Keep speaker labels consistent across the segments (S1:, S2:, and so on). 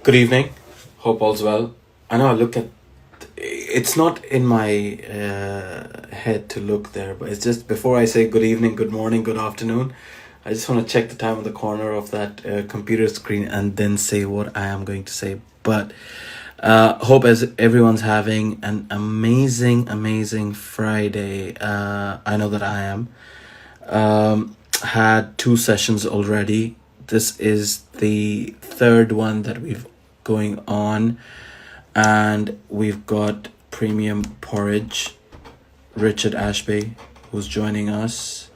S1: Good evening. Hope all's well. I know I look at it's not in my head to look there, but it's just before I say good evening, good morning, good afternoon, I just want to check the time on the corner of that computer screen and then say what I am going to say. But hope as everyone's having an amazing Friday. I know that I am. Had two sessions already. This is the third one that we've going on, and we've got Premium Porridge, Richard Ashby, who's joining us.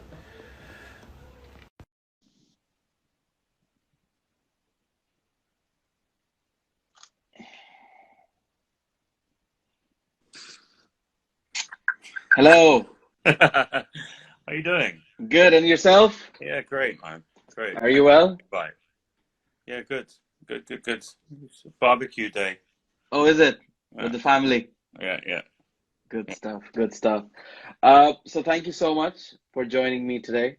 S2: Hello.
S3: How you doing?
S2: Good, and yourself?
S3: Yeah, great, man. Great.
S2: Are you well?
S3: Bye. Yeah, good. Good. It's a barbecue day.
S2: Oh, is it?
S3: Yeah.
S2: With the family?
S3: Yeah.
S2: Good stuff. So thank you so much for joining me today.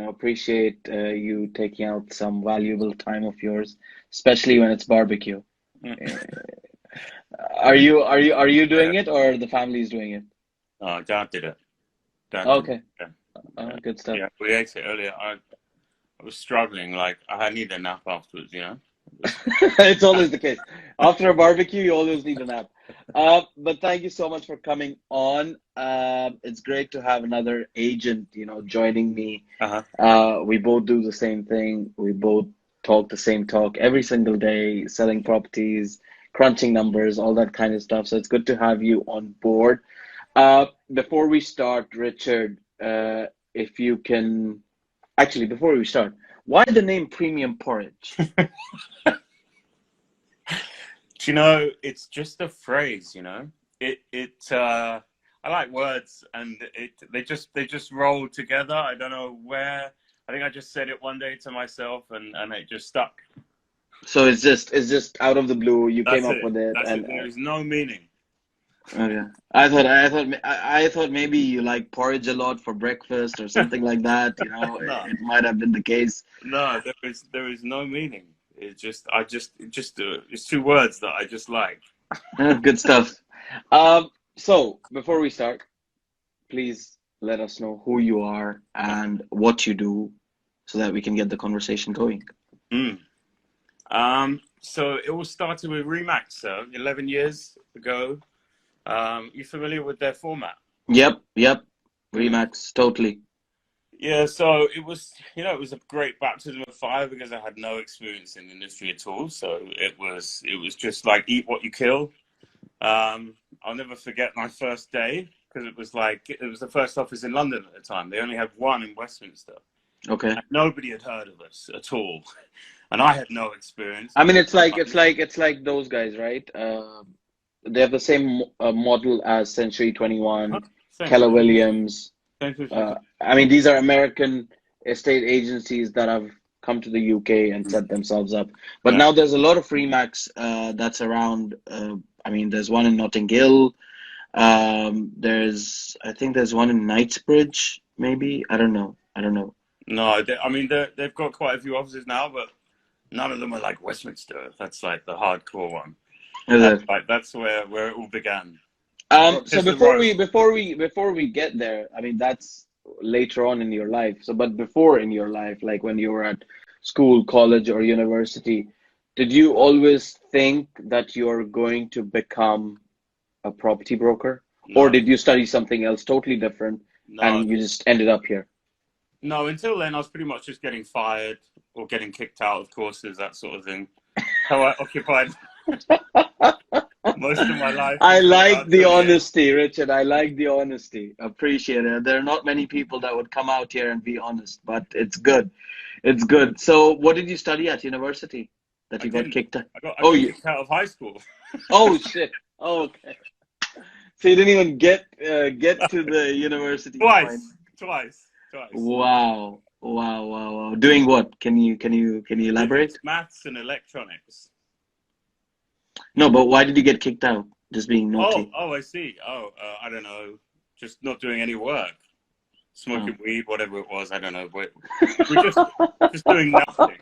S2: Appreciate you taking out some valuable time of yours, especially when it's barbecue. Are you doing it, or the family is doing it?
S3: Oh, Dad did it.
S2: Okay.
S3: Yeah.
S2: Good stuff.
S3: Yeah, we ate it earlier. I was struggling, like I need a nap afterwards,
S2: It's always the case. After a barbecue, you always need a nap. But thank you so much for coming on. It's great to have another agent, joining me. We both do the same thing. We both talk the same talk every single day, selling properties, crunching numbers, all that kind of stuff. So it's good to have you on board. Before we start, Richard, if you can, actually, before we start, why the name Premium Porridge?
S3: It's just a phrase, I like words, and they just roll together. I don't know where. I think I just said it one day to myself, and it just stuck.
S2: So it's just out of the blue. You
S3: That's
S2: came up with it, and
S3: there's no meaning.
S2: Okay. I thought maybe you like porridge a lot for breakfast or something like that.
S3: No.
S2: It might have been the case.
S3: No, there is no meaning. It's two words that I just like.
S2: Good stuff. So before we start, please let us know who you are and what you do, so that we can get the conversation going.
S3: So it all started with Remax 11 years ago. You familiar with their format?
S2: Yep. Remax, totally.
S3: Yeah, so it was a great baptism of fire because I had no experience in the industry at all. So it was just like eat what you kill. I'll never forget my first day, because it was the first office in London at the time. They only had one in Westminster.
S2: Okay.
S3: And nobody had heard of us at all, and I had no experience.
S2: I mean, it's like those guys, right? They have the same model as Century 21, Keller Williams. I mean, these are American estate agencies that have come to the UK and set themselves up. But now there's a lot of Remax that's around. I mean, there's one in Notting Hill. I think there's one in Knightsbridge, maybe. I don't know.
S3: No, they've got quite a few offices now, but none of them are like Westminster. That's like the hardcore one. That's where it all began.
S2: So before we get there, I mean, that's later on in your life. So, but before in your life, like when you were at school, college, or university, did you always think that you're going to become a property broker? No. Or did you study something else totally different, and you just ended up here?
S3: No, until then, I was pretty much just getting fired or getting kicked out of courses, that sort of thing. How I occupied most of my life.
S2: I like the honesty, Richard. I like the honesty. Appreciate it. There are not many people that would come out here and be honest, but it's good. It's good. So what did you study at university that you got kicked out?
S3: I got kicked out of high school.
S2: Oh, shit. Oh, okay. So you didn't even get to the university
S3: Twice.
S2: Wow. Doing what? Can you elaborate?
S3: Maths and electronics.
S2: No, but why did you get kicked out? Just being naughty.
S3: Oh, I see. I don't know. Just not doing any work. Smoking weed, whatever it was. I don't know. We're just doing nothing.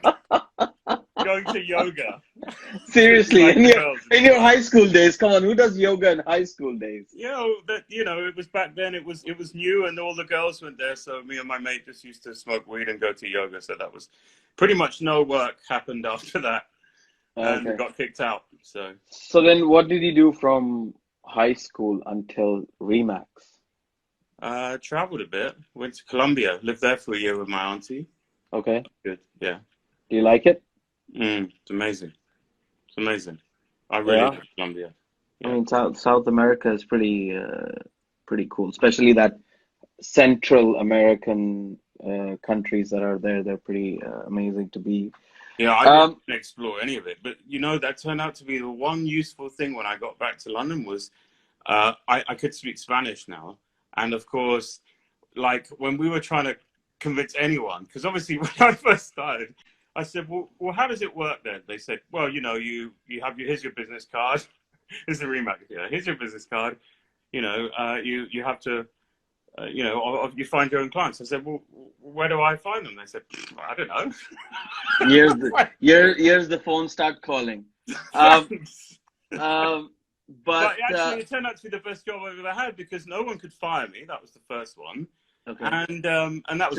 S3: to yoga.
S2: Seriously,
S3: Like
S2: in
S3: the
S2: your
S3: girls.
S2: in your high school days, come on, who does yoga in high school days?
S3: It was back then. It was new, and all the girls went there. So me and my mate just used to smoke weed and go to yoga. So that was pretty much no work happened after that, and we
S2: Okay.
S3: got kicked out. So
S2: So then what did you do from high school until Remax?
S3: traveled a bit. Went to Colombia. Lived there for a year with my auntie.
S2: Okay.
S3: Good. Yeah.
S2: Do you like it?
S3: It's amazing. It's amazing. I really
S2: Yeah.
S3: love Colombia.
S2: I
S3: Yeah.
S2: mean, South America is pretty cool, especially that Central American countries that are there. They're pretty amazing to be.
S3: Yeah, I didn't
S2: Um,
S3: explore any of it, but that turned out to be the one useful thing when I got back to London was I could speak Spanish now, and of course, like when we were trying to convince anyone, because obviously when I first started, I said, well, how does it work then? They said, well, you have here's your business card, here's the Remax, here's your business card, you have to. Or you find your own clients. I said, well, where do I find them? They said, I don't know.
S2: here's the phone start calling. Um,
S3: Thanks.
S2: um,
S3: But
S2: but
S3: actually, it turned out to be the best job I've ever had because no one could fire me. That was the first one,
S2: okay.
S3: and that was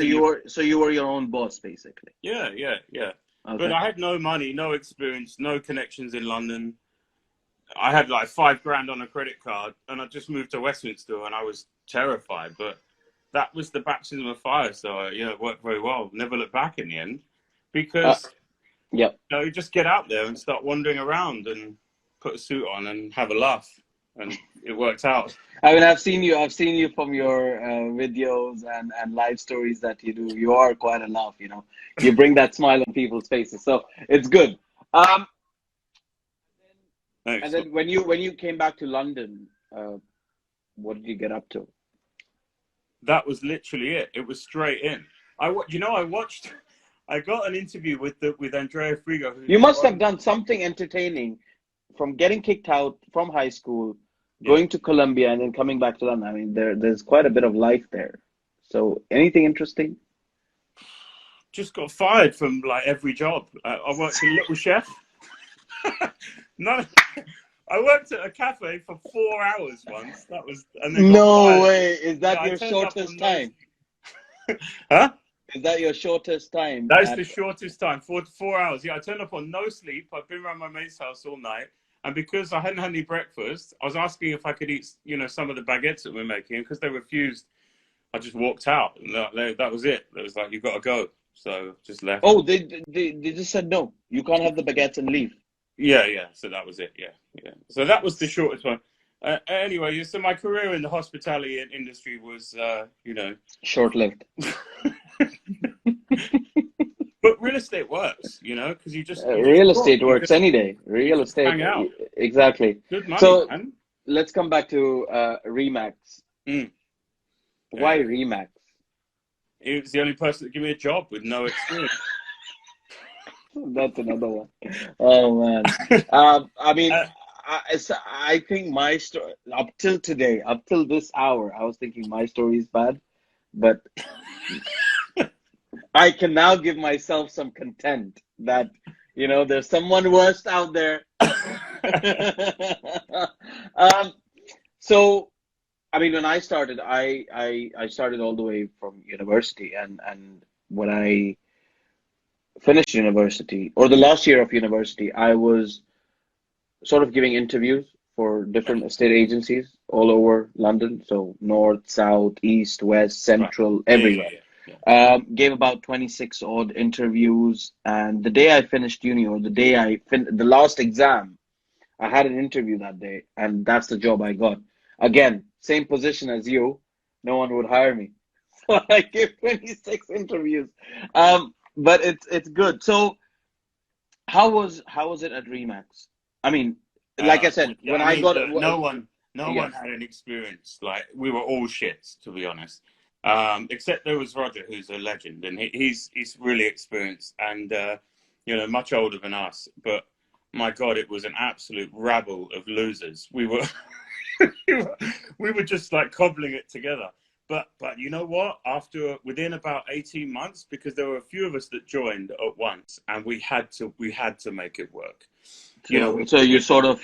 S2: So you were your own boss, basically.
S3: yeah.
S2: Okay.
S3: But I had no money, no experience, no connections in London. I had like $5,000 on a credit card, and I just moved to Westminster, and I was terrified. But that was the baptism of fire, so it worked very well. Never looked back in the end, because
S2: Yep.
S3: you just get out there and start wandering around and put a suit on and have a laugh, and it worked out.
S2: I mean, I've seen you from your videos and live stories that you do. You are quite a laugh, You bring that smile on people's faces, so it's good.
S3: Thanks.
S2: And then when you came back to London, what did you get up to?
S3: That was literally it. It was straight in. I watched. I got an interview with Andrea Frigo.
S2: You must have done something entertaining from getting kicked out from high school, going to Colombia, and then coming back to London. I mean, there's quite a bit of life there. So anything interesting?
S3: Just got fired from like every job. I worked in Little Chef. None. I worked at a cafe for 4 hours once. That was, and then got
S2: No
S3: fired.
S2: way. Is that
S3: Yeah,
S2: your shortest time?
S3: Huh?
S2: Is that your shortest time?
S3: That is the shortest time, 4 hours. Yeah, I turned up on no sleep. I've been around my mate's house all night. And because I hadn't had any breakfast, I was asking if I could eat, some of the baguettes that we're making. And because they refused, I just walked out. And that was it. It was like, you've got to go. So just left.
S2: Oh, they just said no. You can't have the baguettes and leave.
S3: Yeah. So that was it. Yeah. So that was the shortest one. Anyway, so my career in the hospitality industry was,
S2: Short-lived.
S3: But real estate works, because you just
S2: Real estate works any day. Real estate,
S3: hang out.
S2: Exactly.
S3: Good money,
S2: So
S3: man.
S2: let's come back to Remax. Why Remax?
S3: He was the only person that gave me a job with no experience.
S2: That's another one. Oh man. I mean, I think my story up till today, up till this hour, I was thinking my story is bad, but I can now give myself some content that there's someone worse out there. So, I mean, when I started, I started all the way from university, and when I finished university, or the last year of university, I was sort of giving interviews for different estate agencies all over London. So north, south, east, west, central, everywhere.
S3: Yeah.
S2: Gave about 26 odd interviews. And the day I finished uni, or the day the last exam, I had an interview that day. And that's the job I got. Again, same position as you. No one would hire me. So I gave 26 interviews. But it's good. So how was it at Remax? I mean, like I said, when I got
S3: no one had an experience. Like, we were all shits, to be honest. Except there was Roger, who's a legend, and he's really experienced and much older than us. But my God, it was an absolute rabble of losers. We were we were just like cobbling it together. But you know what? Within about 18 months, because there were a few of us that joined at once, and we had to make it work. You know,
S2: So you sort of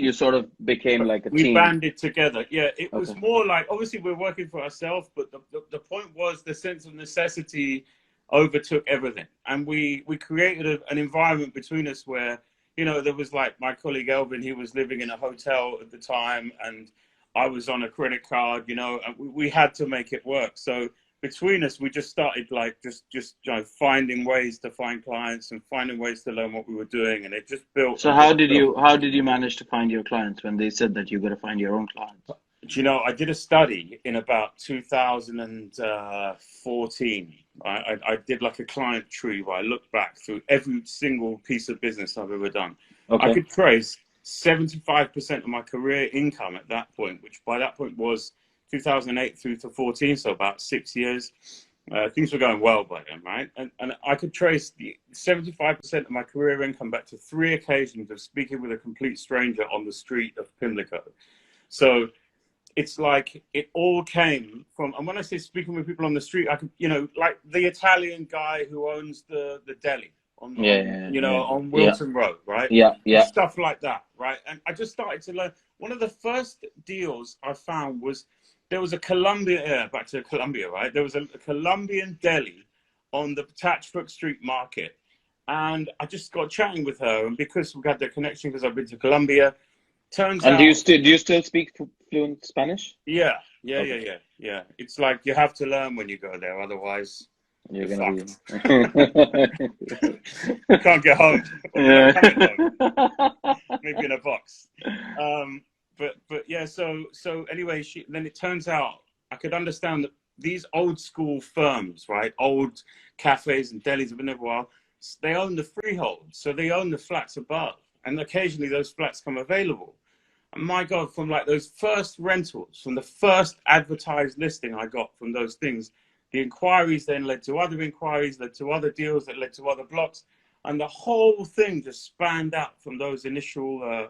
S2: became like a
S3: we
S2: team.
S3: banded together. Yeah, it was
S2: Okay.
S3: more like, obviously we're working for ourselves, but the point was the sense of necessity overtook everything, and we created an environment between us where, you know, there was like my colleague Elvin, he was living in a hotel at the time, and I was on a credit card, you know, and we had to make it work. So between us, we just started like just you know, finding ways to find clients and finding ways to learn what we were doing, and it just built
S2: So
S3: and built.
S2: how did you manage to find your clients when they said that you got to find your own clients?
S3: Do you know, I did a study in about 2014. I did like a client tree where I looked back through every single piece of business I've ever done. I
S2: Okay.
S3: could trace 75% of my career income at that point, which by that point was 2008 through to 14, so about 6 years. Things were going well by then, right? And I could trace the 75% of my career income back to 3 occasions of speaking with a complete stranger on the street of Pimlico. So it's like it all came from, and when I say speaking with people on the street, I could, you know, like the Italian guy who owns the deli on you know, on
S2: Yeah.
S3: Wilton Road, right?
S2: Yeah.
S3: And
S2: Yeah.
S3: stuff like that, right? And I just started to learn. One of the first deals I found was there was a back to Colombia, right? There was a Colombian deli on the Tatchbrook Street Market, and I just got chatting with her, and because we had the connection, because I've been to Colombia, turns
S2: And
S3: out.
S2: do you still speak fluent Spanish?
S3: Yeah.
S2: Okay.
S3: It's like you have to learn when you go there, otherwise
S2: You're
S3: you're
S2: gonna
S3: fucked.
S2: be.
S3: You can't get home. Well, you're
S2: Yeah.
S3: not coming home. Maybe in a box. But yeah. So anyway, then it turns out I could understand that these old school firms, right, old cafes and delis have been there for a while. They own the freehold, so they own the flats above, and occasionally those flats come available. And my God, from like those first rentals, from the first advertised listing I got from those things, the inquiries then led to other inquiries, led to other deals that led to other blocks. And the whole thing just spanned out from those initial,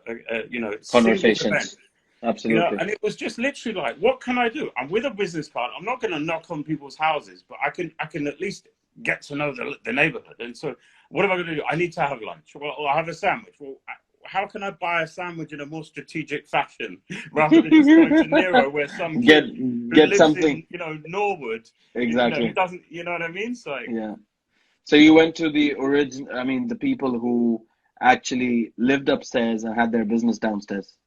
S3: you know, single event.
S2: Conversations.
S3: You know,
S2: Absolutely.
S3: and it was just literally like, what can I do? I'm with a business card. I'm not going to knock on people's houses, but I can at least get to know the neighborhood. And so, what am I going to do? I need to have lunch. Well, I'll have a sandwich. Well, how can I buy a sandwich in a more strategic fashion rather than just going to Nero, where some
S2: Get
S3: kid who
S2: get
S3: lives
S2: something.
S3: in, you know, Norwood, you know, he
S2: Exactly.
S3: doesn't, you know what I mean? So like,
S2: Yeah. So you went to the origin. I mean, the people who actually lived upstairs and had their business downstairs,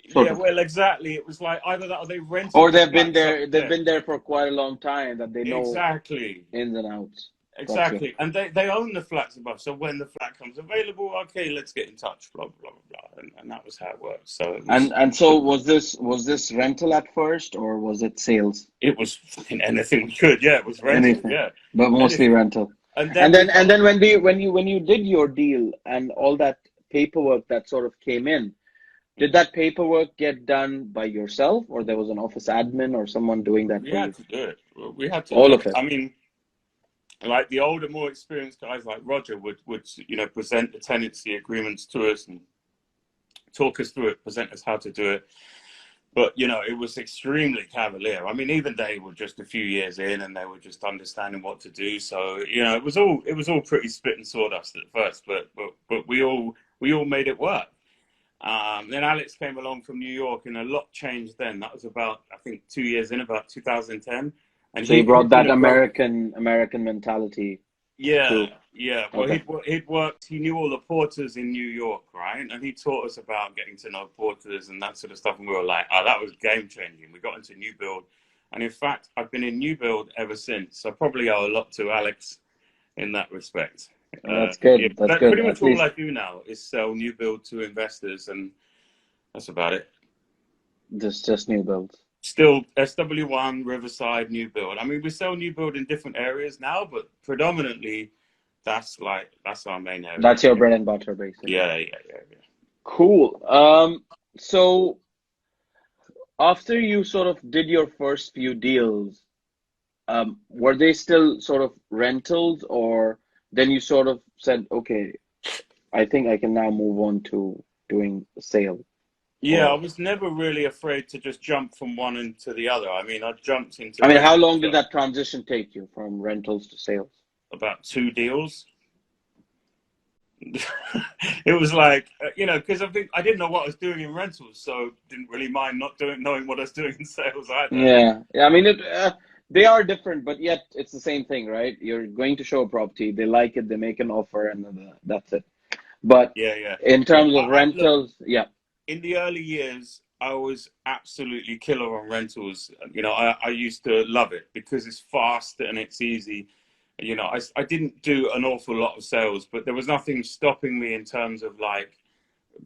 S2: sort
S3: yeah,
S2: of.
S3: well, exactly. It was like either that or they rented
S2: Or
S3: the
S2: they've been
S3: flats
S2: there. They've
S3: upstairs.
S2: been there for quite a long time that they know
S3: Exactly.
S2: ins and outs. Gotcha.
S3: Exactly, and they own the flats above. So when the flat comes available, okay, let's get in touch. Blah blah blah blah, and that was how it worked. So
S2: And so was this rental at first or was it sales?
S3: it was fucking anything we could. Yeah, it was rental.
S2: Anything,
S3: Yeah,
S2: but mostly
S3: anything.
S2: rental.
S3: And then we got
S2: And then when you did your deal and all that paperwork that sort of came in, did that paperwork get done by yourself or there was an office admin or someone doing that
S3: we
S2: for
S3: had
S2: you?
S3: to do it. We had to do
S2: All
S3: it.
S2: of it.
S3: I mean, like the older, more experienced guys like Roger would you know, present the tenancy agreements to us and talk us through it, present us how to do it. But you know, it was extremely cavalier. I mean, even they were just a few years in, and they were just understanding what to do. So you know, it was all pretty spit and sawdust at first, but we all made it work. Then Alex came along from New York, and a lot changed then. That was about, I think, 2 years in, about 2010, and
S2: So you brought
S3: you
S2: that
S3: know, wrote.
S2: American mentality
S3: Yeah,
S2: to
S3: yeah. Well,
S2: okay.
S3: he'd worked. He knew all the porters in New York, right? And he taught us about getting to know porters and that sort of stuff. And we were like, oh, that was game changing. We got into new build, and in fact, I've been in new build ever since. So I probably owe a lot to Alex in that respect.
S2: That's
S3: Yeah,
S2: good. That's
S3: that's
S2: good.
S3: pretty
S2: At
S3: much all
S2: least
S3: I do now is sell new build to investors, and that's about it.
S2: just new builds.
S3: Still SW1, Riverside, new build. I mean, we sell new build in different areas now, but predominantly that's our main area.
S2: That's your bread and butter, basically.
S3: Yeah.
S2: Cool. So after you sort of did your first few deals, were they still sort of rentals, or then you sort of said, okay, I think I can now move on to doing a sale?
S3: Yeah, I
S2: Or
S3: was never really afraid to just jump from one into the other. I mean, I jumped into
S2: I mean, how
S3: rentals
S2: long did
S3: for
S2: that transition take you from rentals to sales?
S3: about 2 deals. It was like, because I didn't know what I was doing in rentals, so didn't really mind not knowing what I was doing in sales either.
S2: Yeah, yeah. I mean, they are different, but yet it's the same thing, right? You're going to show a property, they like it, they make an offer, and that's it. But
S3: Yeah, yeah.
S2: in
S3: But
S2: terms of
S3: look,
S2: rentals, yeah,
S3: in the early years, I was absolutely killer on rentals. I used to love it because it's fast and it's easy. I didn't do an awful lot of sales, but there was nothing stopping me in terms of like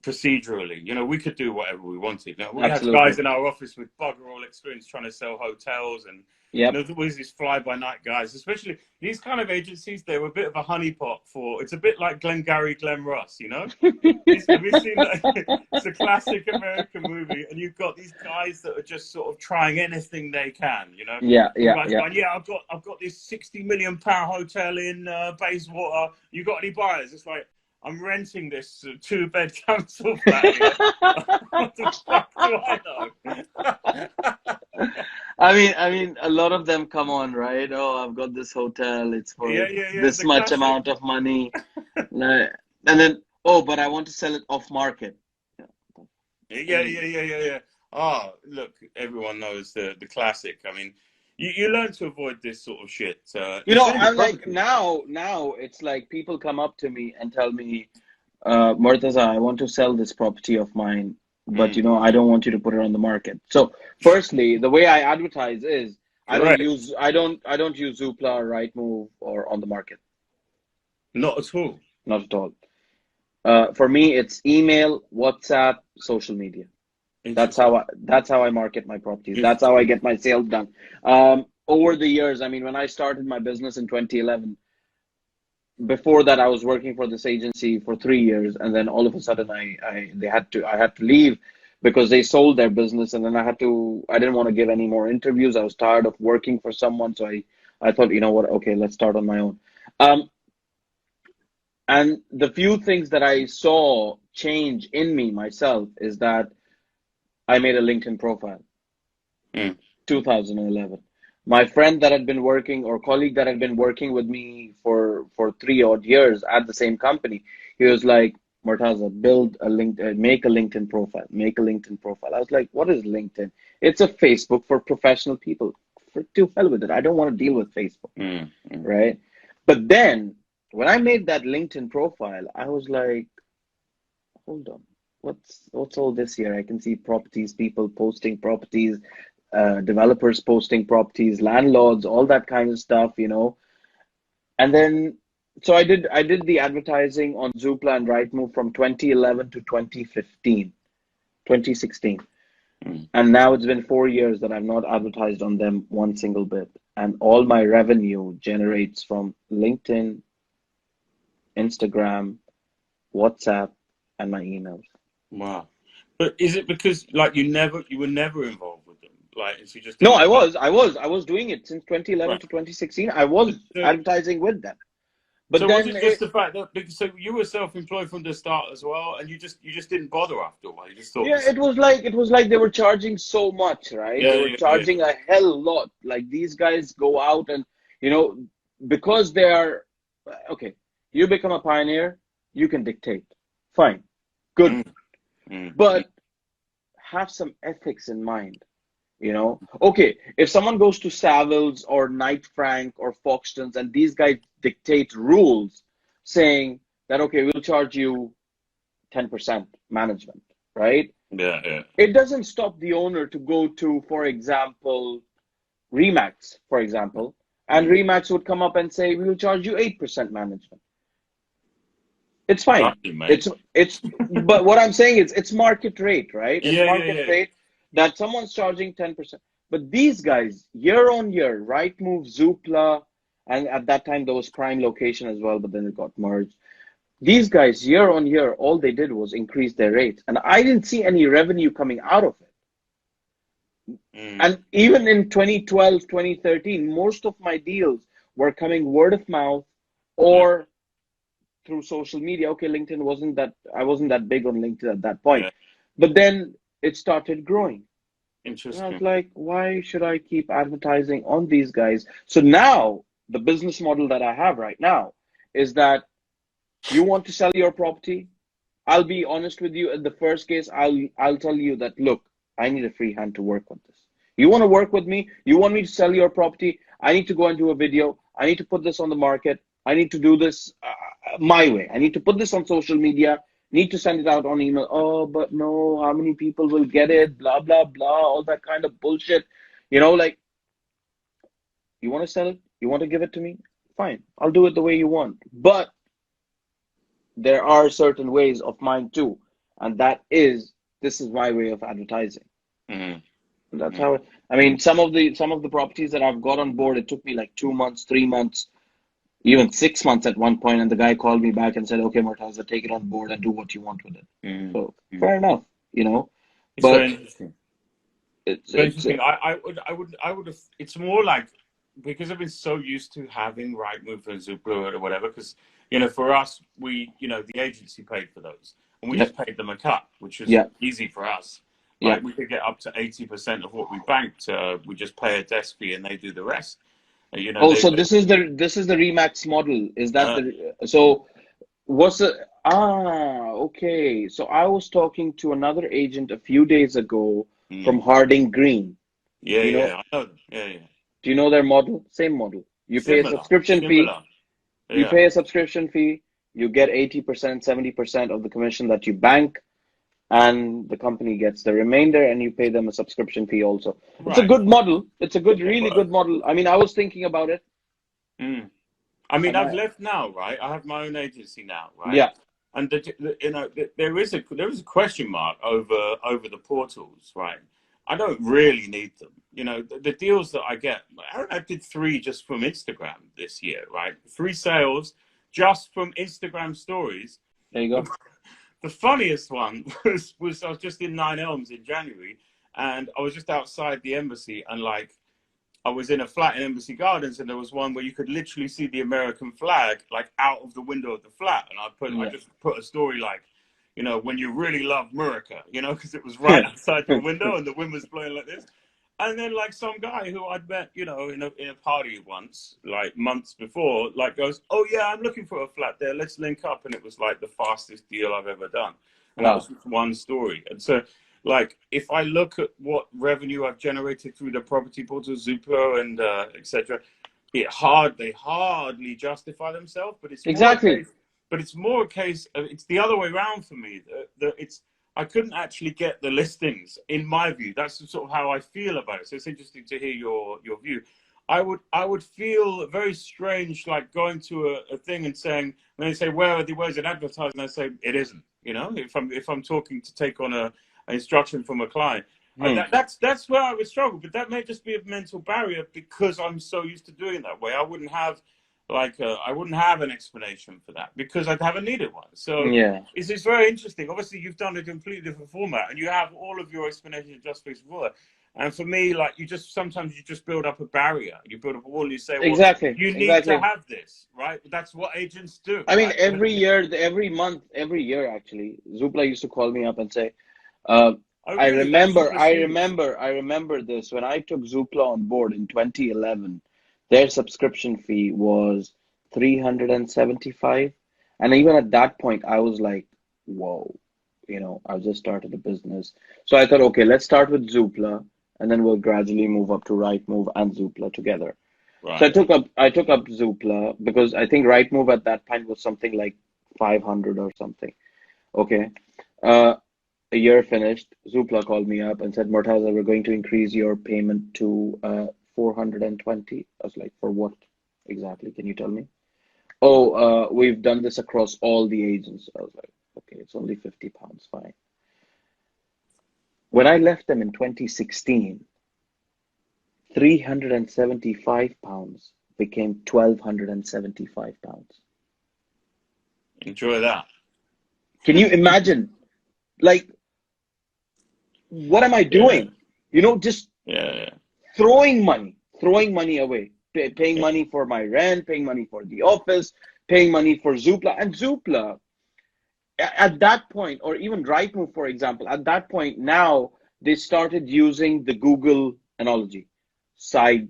S3: procedurally. We could do whatever we wanted. We had
S2: absolutely.
S3: guys in our office with bugger all experience trying to sell hotels, and
S2: Yep.
S3: there was these fly by night guys, especially these kind of agencies. They were a bit of a honeypot for. It's a bit like Glengarry Glen Ross. Have you seen that? It's a classic American movie, and you've got these guys that are just sort of trying anything they can.
S2: Yeah,
S3: Some
S2: yeah,
S3: guys
S2: yeah.
S3: going, yeah, I've got this £60 million hotel in Bayswater. You got any buyers? It's like, I'm renting this 2-bed council flat here. What the fuck do I know?
S2: I mean, a lot of them come on, right? Oh, I've got this hotel. It's for
S3: Yeah, yeah, yeah.
S2: this
S3: The
S2: much
S3: classic.
S2: amount of money. Nah, and then, oh, but I want to sell it off market. Yeah. I
S3: Yeah,
S2: mean,
S3: yeah, yeah, yeah, yeah. Oh, look, everyone knows the classic. I mean, you learn to avoid this sort of shit. The same with
S2: I'm like
S3: property.
S2: now it's like people come up to me and tell me, Murtaza, I want to sell this property of mine, but
S3: Mm.
S2: I don't want you to put it on the market. So, firstly, the way I advertise is
S3: Correct.
S2: I don't use Zoopla or Rightmove or on the market,
S3: Not at all.
S2: not at all. For me, it's email, WhatsApp, social media.
S3: Interesting.
S2: That's how I market my properties. That's how I
S3: Interesting.
S2: get my sales done. Over the years, I mean, when I started my business in 2011, before that I was working for this agency for 3 years, and then all of a sudden I had to leave because they sold their business, and then I didn't want to give any more interviews. I was tired of working for someone, so I thought, you know what, okay, let's start on my own. And the few things that I saw change in me myself is that I made a LinkedIn profile.
S3: Mm.
S2: 2011. My friend that had been working, or colleague that had been working with me for 3 odd years at the same company, he was like, Murtaza, make a LinkedIn profile, make a LinkedIn profile. I was like, what is LinkedIn? It's a Facebook for professional people. To hell with it. I don't want to deal with Facebook,
S3: Mm. Mm.
S2: right? But then when I made that LinkedIn profile, I was like, hold on, what's all this here? I can see properties, people posting properties, developers posting properties, landlords, all that kind of stuff. And then, so I did the advertising on Zoopla and Rightmove from 2011 to 2015, 2016.
S3: Mm.
S2: And now it's been 4 years that I've not advertised on them one single bit. And all my revenue generates from LinkedIn, Instagram, WhatsApp, and my emails.
S3: Wow. But is it because like you were never involved with them? Like, if you just
S2: No,
S3: didn't bother?
S2: I was doing it since 2011
S3: Right.
S2: to 2016. I was
S3: So,
S2: advertising with them. But
S3: so was
S2: then
S3: it just the fact that because so you were self-employed from the start as well, and you just didn't bother after a while? You just thought
S2: yeah,
S3: this.
S2: it was like they were charging so much, right?
S3: Yeah,
S2: They were
S3: yeah, yeah.
S2: charging a hell lot. Like these guys go out and, you know, because they are okay, you become a pioneer, you can dictate. Fine. Good.
S3: Mm, mm, mm.
S2: But have some ethics in mind. Okay, if someone goes to Saviles or Knight Frank or Foxtons and these guys dictate rules saying that, okay, we'll charge you 10% management, right?
S3: Yeah, yeah.
S2: It doesn't stop the owner to go to, for example, Remax, for example, and
S3: Mm.
S2: Remax would come up and say, we will charge you 8% management. It's fine.
S3: Exactly, mate.
S2: It's but what I'm saying is it's market rate, right? It's
S3: Yeah, yeah,
S2: market
S3: yeah.
S2: rate that someone's charging 10%. But these guys, year on year, Rightmove, Zoopla, and at that time there was Prime Location as well, but then it got merged. These guys, year on year, all they did was increase their rates. And I didn't see any revenue coming out of it.
S3: Mm.
S2: And even in 2012, 2013, most of my deals were coming word of mouth
S3: Yeah,
S2: or through social media. Okay, LinkedIn wasn't that, I wasn't that big on LinkedIn at that point.
S3: yeah.
S2: But then it started growing. And I was
S3: Interesting.
S2: like, why should I keep advertising on these guys? So now the business model that I have right now is that you want to sell your property. I'll be honest with you. In the first case, I'll tell you that, look, I need a free hand to work on this. You want to work with me? You want me to sell your property? I need to go and do a video. I need to put this on the market. I need to do this my way. I need to put this on social media. Need to send it out on email. Oh, but no, how many people will get it? Blah, blah, blah, all that kind of bullshit. Like, you want to sell it? You want to give it to me? Fine. I'll do it the way you want. But there are certain ways of mine too. And this is my way of advertising.
S3: Mm-hmm.
S2: That's how I mean, some of the properties that I've got on board, it took me like 2 months, 3 months, even 6 months at one point, and the guy called me back and said, "Okay, Murtaza, take it on board and do what you want with it."
S3: Mm-hmm.
S2: So fair enough,
S3: It's
S2: But
S3: very interesting.
S2: it's
S3: Very
S2: it's
S3: interesting. I would have. It's more like, because I've been so used to having Rightmove and Zoopla or whatever. Because for us, the agency paid for those, and we
S2: yeah,
S3: just paid them a cut, which was
S2: yeah,
S3: easy for us.
S2: yeah.
S3: Like, we could get up to 80% of what we banked. We just pay a desk fee, and they do the rest.
S2: Oh,
S3: They
S2: so this is the Remax model. Is that
S3: uh,
S2: so? What's the okay? So I was talking to another agent a few days ago from
S3: mm,
S2: Harding Green.
S3: yeah,
S2: You know,
S3: yeah, I know. Yeah, yeah.
S2: do you know their model? Same model. You pay a
S3: Similar,
S2: subscription fee.
S3: similar.
S2: You
S3: Yeah,
S2: pay a subscription fee. You get 80%, 70% of the commission that you bank, and the company gets the remainder, and you pay them a subscription fee also. It's a
S3: right.
S2: good model. It's a
S3: Yeah,
S2: really
S3: but,
S2: good model. I mean, I was thinking about it,
S3: mm. I mean,
S2: and
S3: I've left now, right? I have my own agency now, right?
S2: yeah,
S3: And there is a question mark over the portals, right? I don't really need them. The deals that I get. I did 3 just from Instagram this year, right? 3 sales just from Instagram stories.
S2: there you
S3: The,
S2: go.
S3: the funniest one was I was just in Nine Elms in January, and I was just outside the embassy, and like, I was in a flat in Embassy Gardens, and there was one where you could literally see the American flag like out of the window of the flat. And I
S2: Yeah.
S3: just put a story like, when you really love America, because it was right outside your window and the wind was blowing like this. And then, like, some guy who I'd met, in a party once, like months before, like, goes, "Oh yeah, I'm looking for a flat there. Let's link up." And it was like the fastest deal I've ever done. And that
S2: Wow.
S3: was one story. And so, like, if I look at what revenue I've generated through the property portal, Zoopla, and etc., they hardly justify themselves. But it's more a
S2: Exactly.
S3: case. But it's more a case. It's the other way around for me. I couldn't actually get the listings, in my view. That's sort of how I feel about it. So it's interesting to hear your view. I would feel very strange, like going to a thing and saying, when they say, where's it advertised? And I say, it isn't. If I'm talking to take on an instruction from a client. That's where I would struggle, but that may just be a mental barrier because I'm so used to doing it that way. I wouldn't have an explanation for that because I haven't needed one. So
S2: Yeah.
S3: it's very interesting. Obviously, you've done a completely different format, and you have all of your explanations just before that. And for me, like, sometimes you just build up a barrier. You build up a wall, and you say, well,
S2: Exactly.
S3: you need to
S2: Exactly.
S3: have this, right? That's what agents do,
S2: I mean,
S3: right?
S2: every year, every month, every year, actually, Zoopla used to call me up and say, uh,
S3: Oh,
S2: I
S3: really? That's
S2: remember,
S3: Zoopla's
S2: I
S3: huge.
S2: remember, I remember this when I took Zoopla on board in 2011. Their subscription fee was 375, and even at that point, I was like, "Whoa," I've just started a business, so I thought, okay, let's start with Zoopla, and then we'll gradually move up to Rightmove and Zoopla together. So
S3: Right.
S2: I took up Zoopla because I think Rightmove at that time was something like 500 or something. Okay. Uh, a year finished, Zoopla called me up and said, Murtaza, we're going to increase your payment to 420. I was like, for what exactly? Can you tell me? Oh, we've done this across all the agents. I was like, okay, it's only £50, fine. When I left them in 2016, £375 became £1,275.
S3: Enjoy that.
S2: Can you imagine? Like, what am I
S3: Yeah.
S2: doing? Just
S3: Yeah.
S2: throwing money away, paying
S3: Yeah.
S2: money for my rent, paying money for the office, paying money for Zoopla. And Zoopla, at that point, or even Rightmove, for example, at that point, now they started using the Google analogy, side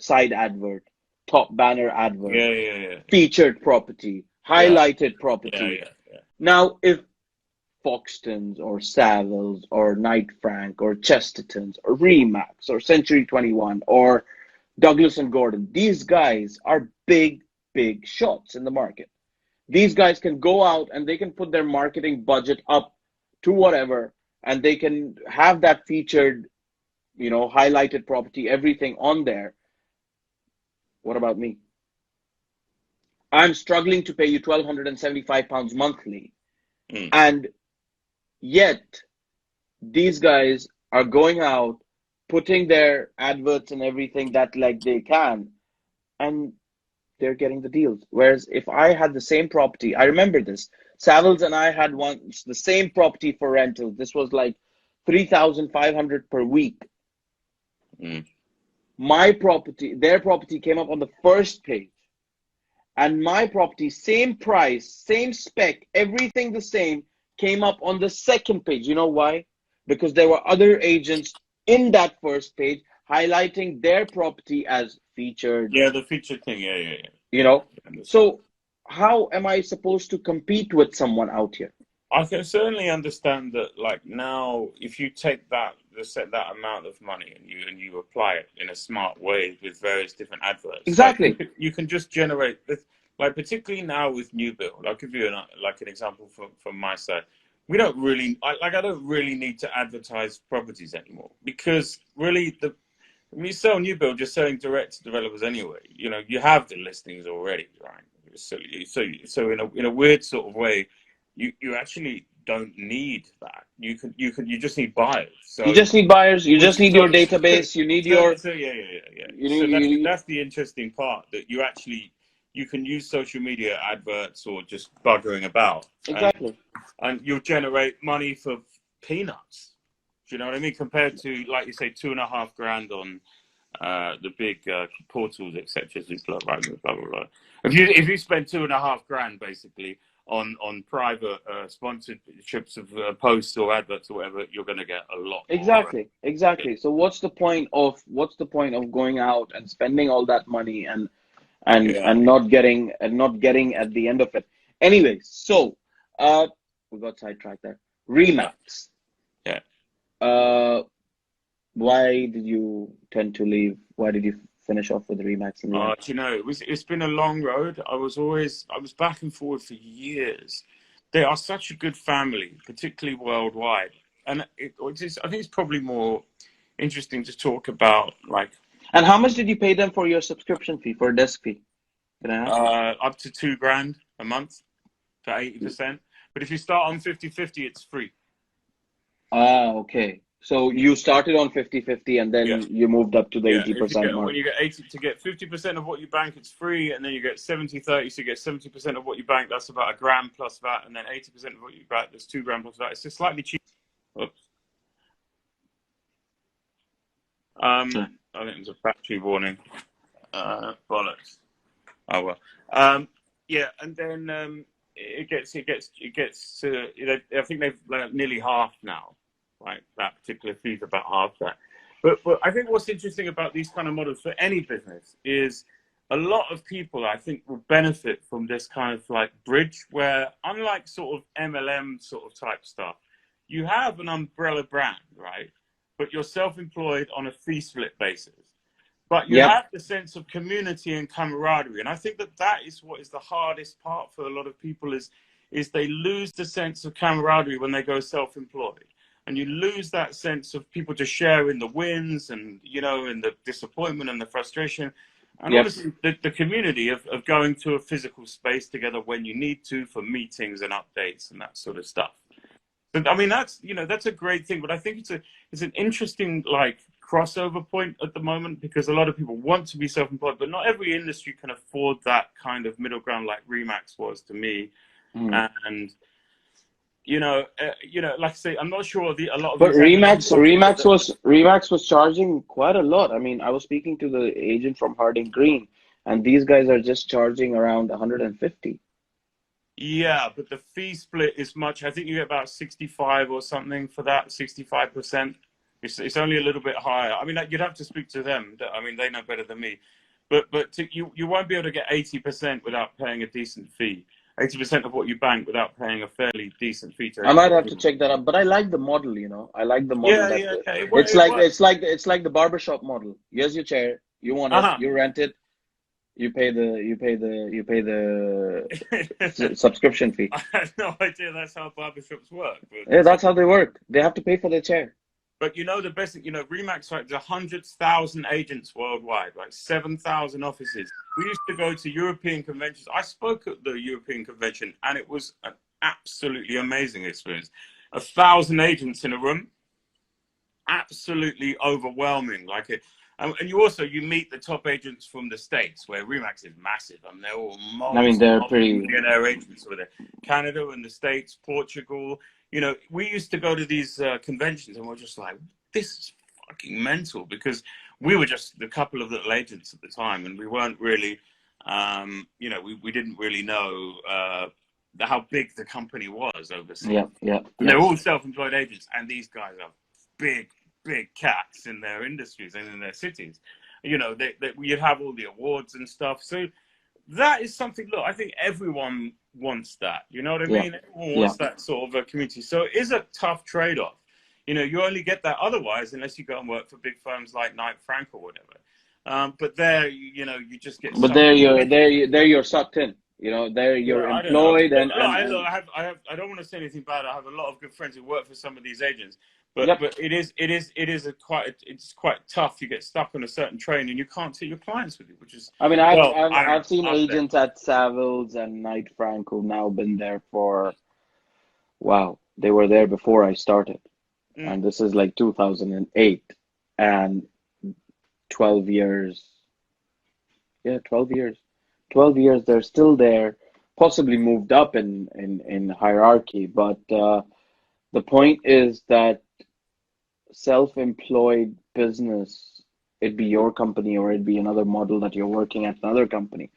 S2: advert, top banner advert,
S3: Yeah.
S2: featured property,
S3: Yeah.
S2: highlighted
S3: Yeah.
S2: property.
S3: Yeah.
S2: Now, if Foxtons or Saviles or Knight Frank or Chestertons or Remax or Century 21 or Douglas and Gordon, these guys are big shots in the market. These guys can go out and they can put their marketing budget up to whatever, and they can have that featured, highlighted property, everything on there. What about me? I'm struggling to pay you £1,275 monthly, and yet these guys are going out, putting their adverts and everything that like they can, and they're getting the deals. Whereas if I had the same property, I remember this. Saviles and I had once the same property for rental. This was like 3,500 per week. My property, their property came up on the first page, and my property, same price, same spec, everything the same, came up on the second page. You know why? Because there were other agents in that first page highlighting their property as featured.
S3: Yeah, the featured thing. Yeah.
S2: So how am I supposed to compete with someone out here?
S3: I can certainly understand that. Like now, if you take that amount of money and you apply it in a smart way with various different adverts,
S2: Exactly.
S3: Like you can just generate this. Like particularly now with new build, I'll give you an example from my side. We don't really I don't really need to advertise properties anymore, because really when you sell new build, you're selling direct to developers anyway. You have the listings already, right? So in a weird sort of way, you actually don't need that. You just need buyers. So
S2: you just need buyers. You just need your database. You need your.
S3: That's the interesting part, that you can use social media adverts or just buggering about.
S2: Exactly.
S3: And you'll generate money for peanuts. Do you know what I mean? Compared to, like you say, $2,500 on the big portals, etc. Zoopla, right? Blah blah blah. If you spend $2,500 basically on private sponsorships of posts or adverts or whatever, you're going to get a lot more.
S2: Exactly. So what's the point of going out and spending all that money and not getting at the end of it? Anyways, so we got sidetracked there. Remax.
S3: Yeah.
S2: Why did you tend to leave? Why did you finish off with Remax?
S3: It's been a long road. I was back and forward for years. They are such a good family, particularly worldwide. And I think it's probably more interesting to talk about
S2: And how much did you pay them for your subscription fee, for a desk fee? Can I ask?
S3: Up to $2,000 a month for 80%. But if you start on 50/50, it's free.
S2: Okay. So you started on 50/50 and then you moved up to the 80% mark.
S3: When you get 50% of what you bank, it's free, and then you get 70/30, so you get 70% of what you bank. That's about $1,000 plus that, and then 80% of what you bank, that's $2,000 plus that. It's just slightly cheap. Oops. I think it was a battery warning. Bollocks. Oh well. And then it gets to, I think they've nearly half now. Right, that particular fee is about half that. But I think what's interesting about these kind of models for any business is a lot of people, I think, will benefit from this kind of bridge, where unlike sort of MLM sort of type stuff, you have an umbrella brand, right? But you're self-employed on a fee split basis. But you have the sense of community and camaraderie. And I think that is what is the hardest part for a lot of people is they lose the sense of camaraderie when they go self-employed. And you lose that sense of people to share in the wins and, in the disappointment and the frustration. And obviously the community of going to a physical space together when you need to for meetings and updates and that sort of stuff. But I mean, that's a great thing. But I think it's an interesting crossover point at the moment, because a lot of people want to be self-employed, but not every industry can afford that kind of middle ground like Remax was to me. And like I say, I'm not sure a lot of.
S2: But Remax was charging quite a lot. I mean, I was speaking to the agent from Harding Green, and these guys are just charging around 150.
S3: Yeah, but the fee split is much. I think you get about 65 or something for that, 65%. It's only a little bit higher. I mean, like, you'd have to speak to them. I mean, they know better than me. But you won't be able to get 80% without paying a decent fee. 80% of what you bank without paying a fairly decent fee
S2: I
S3: to.
S2: might have to check that out, but I like the model. I like the model
S3: Yeah,
S2: that
S3: yeah, yeah.
S2: it's
S3: It
S2: like
S3: works.
S2: the barbershop model. Here's your chair. You want it,
S3: Uh
S2: you rent it, you pay the subscription fee.
S3: I had no idea that's how barbershops work.
S2: Yeah,
S3: So,
S2: that's how they work. They have to pay for their chair.
S3: but the best thing, Remax, right, there's 100,000 agents worldwide, like 7,000 offices. We used to go to European conventions. I spoke at the European convention, and it was an absolutely amazing experience. 1,000 agents in a room, absolutely overwhelming. And you meet the top agents from the States, where Remax is massive. I mean, they're all
S2: I mean, they're pretty.
S3: multi-millionaire agents over there. Canada and the States, Portugal. We used to go to these conventions, and we're just like, this is fucking mental, because we were just a couple of little agents at the time, and we weren't really, we didn't really know how big the company was overseas.
S2: Yeah.
S3: And they're all self-employed agents, and these guys are big cats in their industries and in their cities. You'd have all the awards and stuff. So that is something. Look, I think everyone wants that. You know what I mean? Everyone wants that sort of a community. So it is a tough trade-off. You only get that otherwise unless you go and work for big firms like Knight Frank or whatever. But there, you just get.
S2: But you're sucked in. There you're
S3: I don't know.
S2: employed
S3: Look,
S2: and
S3: I don't want to say anything bad. I have a lot of good friends who work for some of these agents,
S2: Yep.
S3: but it's quite tough. You get stuck on a certain train and you can't take your clients with you, which is.
S2: I mean, I've seen
S3: up there.
S2: agents at Saviles and Knight Frank who've now been there for, wow, they were there before I started. And this is like 2008 and 12 years. Yeah, 12 years. 12 years, they're still there, possibly moved up in hierarchy. But the point is that self-employed business, it'd be your company or it'd be another model that you're working at another company,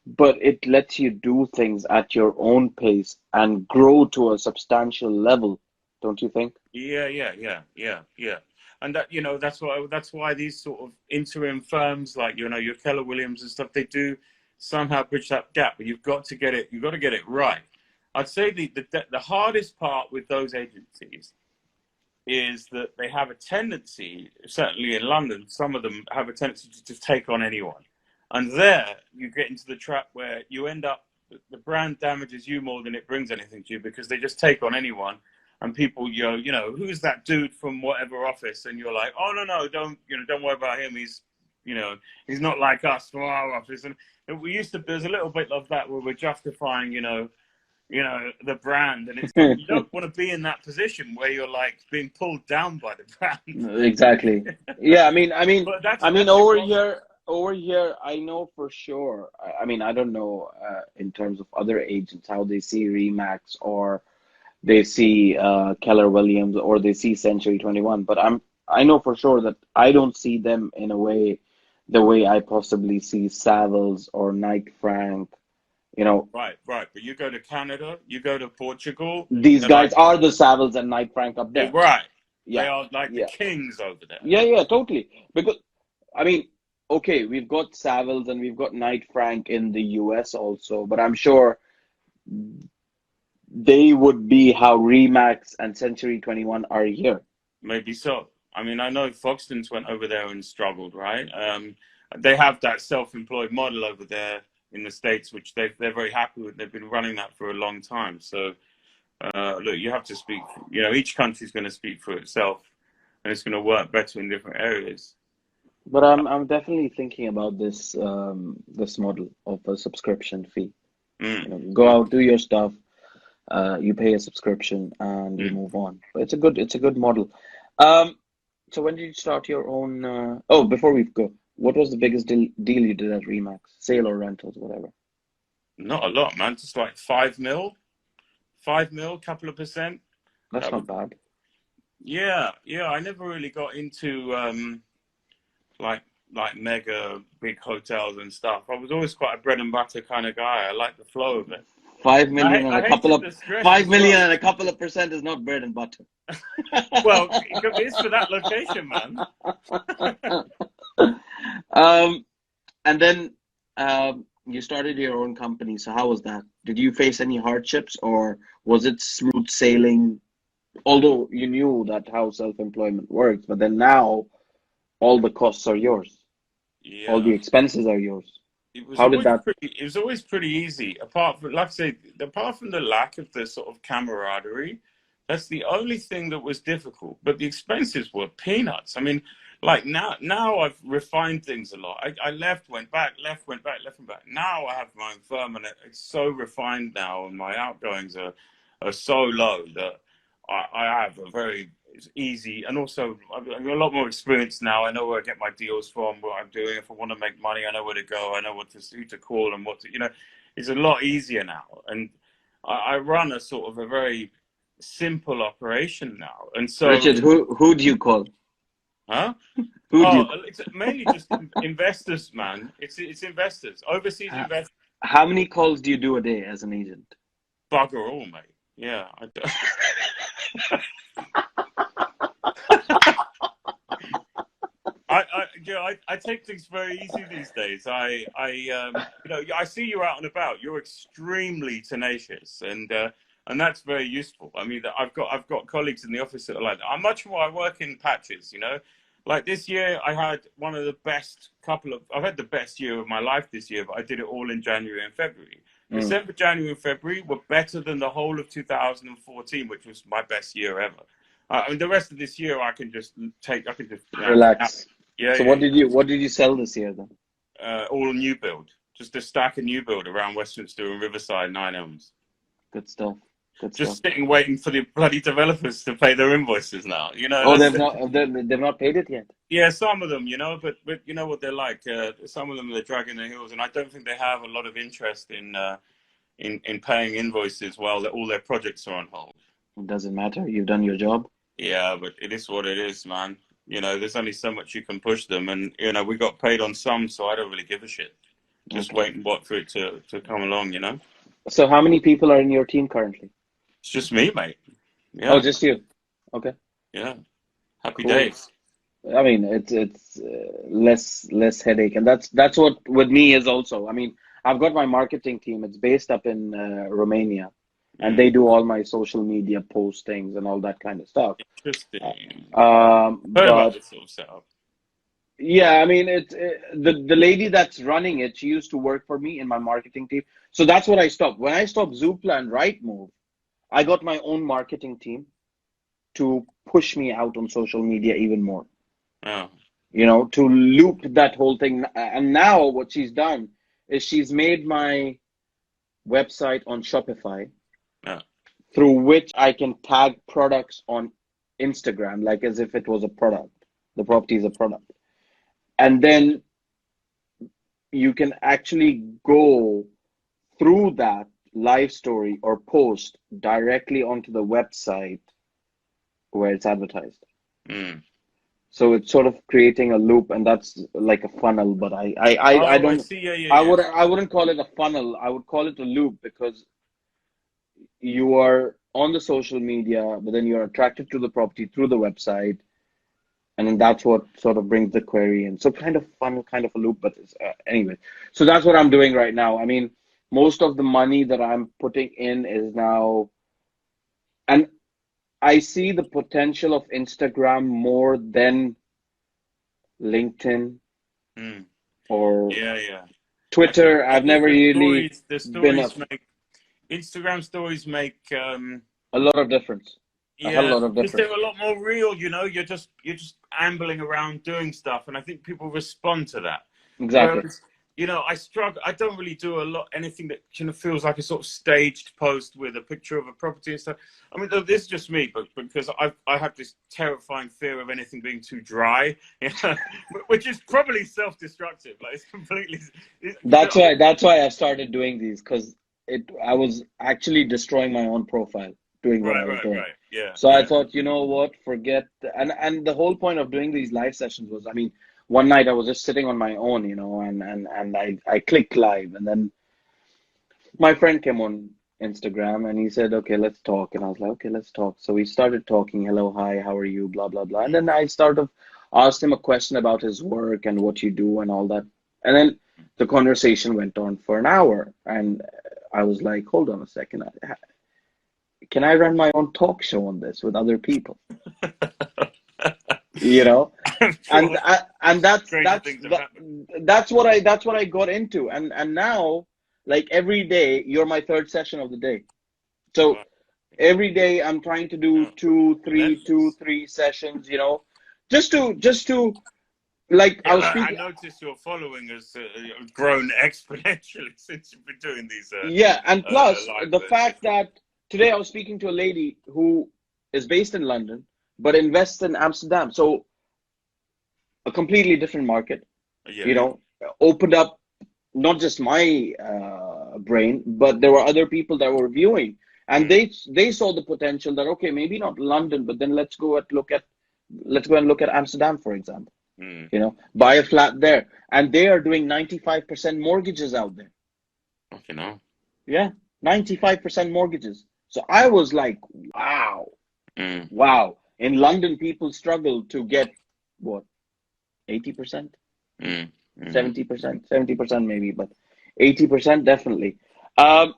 S2: but it lets you do things at your own pace and grow to a substantial level, don't you think?
S3: Yeah. And that's why these sort of interim firms like your Keller Williams and stuff, they do somehow bridge that gap, but you've got to get it right. I'd say the hardest part with those agencies is that they have a tendency, certainly in London, some of them have a tendency to just take on anyone. And there you get into the trap where you end up, the brand damages you more than it brings anything to you, because they just take on anyone. And people, who's that dude from whatever office? And you're like, oh, no, don't worry about him. He's not like us from our office. And there's a little bit of that where we're justifying, the brand, and it's you don't want to be in that position where you're like being pulled down by the brand.
S2: Exactly. Yeah, I mean,
S3: But that's
S2: over here, I know for sure. I mean, I don't know in terms of other agents how they see Remax or they see Keller Williams or they see Century 21, but I know for sure that I don't see them in the way I possibly see Saviles or Knight Frank.
S3: Right. But you go to Canada, you go to Portugal.
S2: These guys are the Saviles and Knight Frank up there.
S3: Right.
S2: Yeah.
S3: They are like the kings over there.
S2: Yeah, totally. Because, I mean, okay, we've got Saviles and we've got Knight Frank in the US also, but I'm sure they would be how Remax and Century 21 are here.
S3: Maybe so. I mean, I know Foxtons went over there and struggled, right? They have that self-employed model over there in the States, which they're very happy with. They've been running that for a long time. So, look, you have to speak. Each country's going to speak for itself, and it's going to work better in different areas.
S2: But I'm definitely thinking about this model of a subscription fee. Go out, do your stuff. You pay a subscription and you move on. But it's a good model. So when did you start your own? Before we go, what was the biggest deal you did at Remax? Sale or rentals, whatever?
S3: Not a lot, man. Just like 5 mil, couple of percent.
S2: That's not bad.
S3: Yeah. I never really got into like mega big hotels and stuff. I was always quite a bread and butter kind of guy. I like the flow of it.
S2: 5 million and
S3: I
S2: a couple
S3: hated
S2: of
S3: the stress
S2: 5
S3: as
S2: million
S3: well.
S2: and a couple of percent is not bread and butter.
S3: Well, it is for that location, man.
S2: And then you started your own company. So how was that? Did you face any hardships, or was it smooth sailing? Although you knew that how self-employment works, but then now all the costs are yours, all the
S3: Yeah.
S2: expenses are yours.
S3: It was
S2: How did
S3: always
S2: that?
S3: pretty. It was always pretty easy. Apart from, like I say, apart from the lack of the sort of camaraderie, that's the only thing that was difficult. But the expenses were peanuts. I mean, like now I've refined things a lot. I left, went back, left, went back, left, went back. Now I have my own firm, and it's so refined now, and my outgoings are so low that I have a very easy, and also I've got a lot more experience now. I know where I get my deals from, what I'm doing. If I want to make money, I know where to go. I know who to call and what to, it's a lot easier now. And I run a sort of a very simple operation now. And so,
S2: Richard, who do you call?
S3: huh?
S2: Who do
S3: Oh,
S2: you call?
S3: it's mainly just investors, man. It's investors, overseas
S2: How,
S3: investors.
S2: how many calls do you do a day as an agent?
S3: Bugger all, mate. Yeah. I take things very easy these days. I see you out and about. You're extremely tenacious, and that's very useful. I mean, I've got colleagues in the office that are like that. I'm much more. I work in patches, Like this year, I had one of the best I've had the best year of my life this year, but I did it all in January and February. December, January, and February were better than the whole of 2014, which was my best year ever. I mean, the rest of this year, I can just
S2: Relax.
S3: yeah,
S2: So
S3: yeah,
S2: what did you sell this year then?
S3: all new build. Just a stack of new build around Westminster and Riverside, 9 Elms.
S2: Good stuff. Good
S3: Just
S2: stuff.
S3: sitting waiting for the bloody developers to pay their invoices now.
S2: Oh, they've not paid it yet.
S3: Yeah, some of them, but you know what they're like. Some of them they're dragging their heels, and I don't think they have a lot of interest in paying invoices while all their projects are on hold.
S2: It doesn't matter. You've done your job.
S3: Yeah, but it is what it is, man. There's only so much you can push them, and we got paid on some, so I don't really give a shit. Just
S2: Okay.
S3: wait and watch for it to come along,
S2: So how many people are in your team currently?
S3: It's just me, mate. Yeah.
S2: Oh, just you. Okay.
S3: Yeah. Happy
S2: Cool.
S3: days.
S2: I mean, it's less headache, and that's what with me is also. I mean, I've got my marketing team. It's based up in Romania, and they do all my social media postings and all that kind of stuff.
S3: Interesting. Heard about
S2: But
S3: this sort of setup.
S2: yeah, I mean, the lady that's running it. She used to work for me in my marketing team, so that's what I stopped. When I stopped Zoopla and Rightmove, I got my own marketing team to push me out on social media even more.
S3: Oh.
S2: To loop that whole thing. And now what she's done is she's made my website on Shopify, through which I can tag products on Instagram, like as if it was a product. The property is a product. And then you can actually go through that live story or post directly onto the website where it's advertised. So it's sort of creating a loop, and that's like a funnel. But I don't.
S3: I see. Yeah.
S2: I wouldn't call it a funnel. I would call it a loop, because you are on the social media, but then you're attracted to the property through the website, and then that's what sort of brings the query in. So kind of funnel, kind of a loop. But anyway, so that's what I'm doing right now. I mean, most of the money that I'm putting in is now, and I see the potential of Instagram more than LinkedIn or Twitter. I've never really been a
S3: Instagram stories make
S2: lot of difference. A hell lot of
S3: because
S2: difference.
S3: they're a lot more real. You're just ambling around doing stuff, and I think people respond to that.
S2: Exactly.
S3: Whereas, I struggle. I don't really do anything that feels like a sort of staged post with a picture of a property and stuff. I mean, this is just me, but because I have this terrifying fear of anything being too dry, which is probably self-destructive. Like it's completely.
S2: That's why I started doing these, because I was actually destroying my own profile doing what I was doing.
S3: Right. Yeah.
S2: So I thought, you know what, forget. And the whole point of doing these live sessions was, I mean, one night I was just sitting on my own, and I clicked live, and then my friend came on, Instagram, and he said, okay, let's talk. And I was like, okay, let's talk. So we started talking. Hello, hi, how are you? Blah, blah, blah. And then I asked him a question about his work and what you do and all that. And then the conversation went on for an hour. And I was like, hold on a second. Can I run my own talk show on this with other people? You know? And
S3: Stranger things have happened.
S2: that's what I got into. And now, like every day, you're my third session of the day. So
S3: Wow.
S2: every day I'm trying to do
S3: Yeah.
S2: two,
S3: Relentless.
S2: three sessions, you know, just to like I was
S3: Yeah, I
S2: speaking.
S3: noticed your following has grown exponentially since you've been doing these
S2: Yeah, and plus
S3: live
S2: the fact
S3: sessions.
S2: that today I was speaking to a lady who is based in London but invests in Amsterdam. So a completely different market,
S3: Yeah,
S2: you
S3: yeah.
S2: know, opened up not just my brain, but there were other people that were viewing, and
S3: Mm,
S2: they saw the potential that okay, maybe not London, but then let's go and look at Amsterdam, for example.
S3: mm.
S2: You know, buy a flat there, and they are doing 95% mortgages out there.
S3: Fucking hell.
S2: Yeah, 95% mortgages. So I was like, wow,
S3: Mm,
S2: wow. In London, people struggle to get what, 80%?
S3: mm, mm.
S2: 70%, 70% maybe, but 80% definitely.
S3: Mm.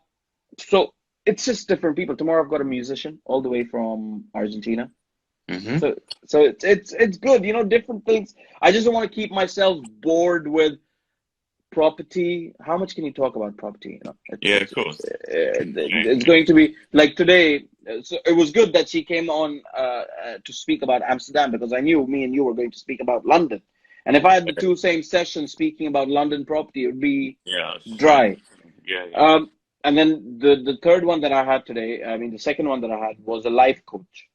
S2: So it's just different people. Tomorrow I've got a musician all the way from Argentina.
S3: Mm-hmm.
S2: So it's good, you know, different things. I just don't want to keep myself bored with property. How much can you talk about property? You know,
S3: Yeah, of course.
S2: it's going to be like today. So it was good that she came on to speak about Amsterdam because I knew me and you were going to speak about London. And if I had the two same sessions speaking about London property, it would be
S3: Yeah, it's fine.
S2: dry.
S3: Yeah, yeah.
S2: And then the third one that I had today, I mean, the second one that I had was a life coach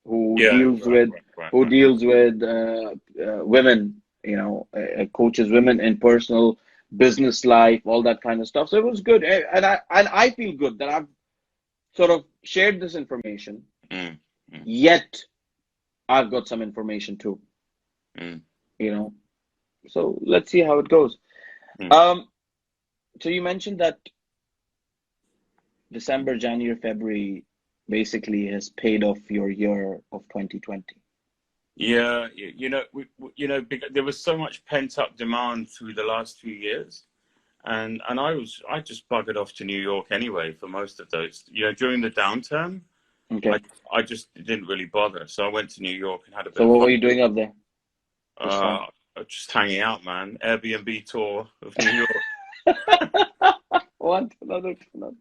S2: who
S3: Yeah,
S2: deals
S3: right,
S2: with
S3: right, right.
S2: women, you know, coaches women in personal business life, all that kind of stuff. So it was good, and I feel good that I've sort of shared this information.
S3: Mm, mm,
S2: Yet I've got some information too,
S3: mm,
S2: you know. So let's see how it goes.
S3: mm.
S2: Um, so you mentioned that December, January, February basically has paid off your year of 2020.
S3: Yeah, you know, there was so much pent up demand through the last few years, and I just buggered off to New York anyway for most of those. You know, during the downturn,
S2: Okay.
S3: I just didn't really bother, so I went to New York and had a bit
S2: So
S3: of
S2: what
S3: fun.
S2: were you doing up there this time?
S3: Uh, just hanging out, man. Airbnb tour of New York.
S2: One to another to another.